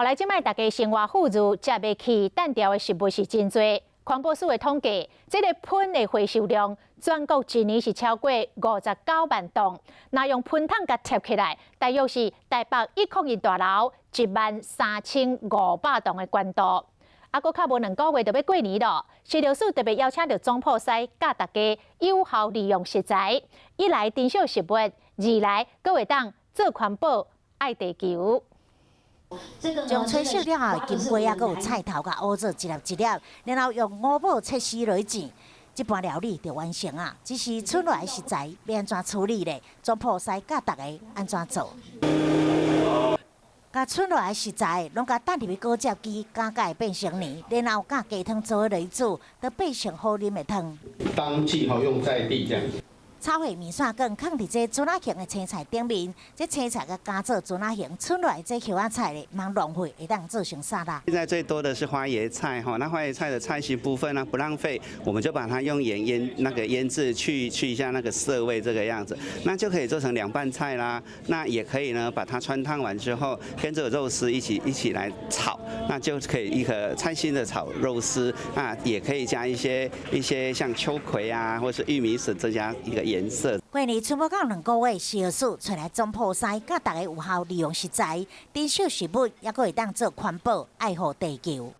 后来即摆大家生活富裕，食袂起单调的食物是真多。环保署的统计，这个喷的回收量，全国一年是超过59万吨。那用喷桶甲贴起来，大约是台北101大楼13500吨的宽度。搁较无2个月就要过年咯，食药署特别邀请到总铺师教大家有效利用食材，一来减少食物，二来搁会当做环保爱地球。将炊熟了后，金瓜啊，佮有菜头甲乌做一粒一粒，然后用五宝切丝来煎，这盘料理就完成啊。只是剩落来食材要安怎处理咧？总铺师教大家安怎做。甲剩落来食材，拢甲放入去果汁机，加会变成泥，然后加鸡汤做来煮，就变成好啉的汤。当季用在地这样。炒好面线羹放伫这猪仔形的青菜顶面，这青菜甲加做猪仔形，剩落来这叶仔菜咧，唔浪费，会当做成沙拉。现在最多的是花椰菜哈，那花椰菜的菜心部分呢不浪费，我们就把它用盐腌制去一下那个涩味，这个样子，那就可以做成凉拌菜啦。那也可以呢，把它穿烫完之后，跟这个肉丝一起来炒，那就可以一个菜心的炒肉丝啊，也可以加一些像秋葵啊，或是玉米笋增加一个颜色。过年剩无到2个月，食药署找来总铺师，教大家有效利用食材，减少食物，也阁会当做环保，爱护地球。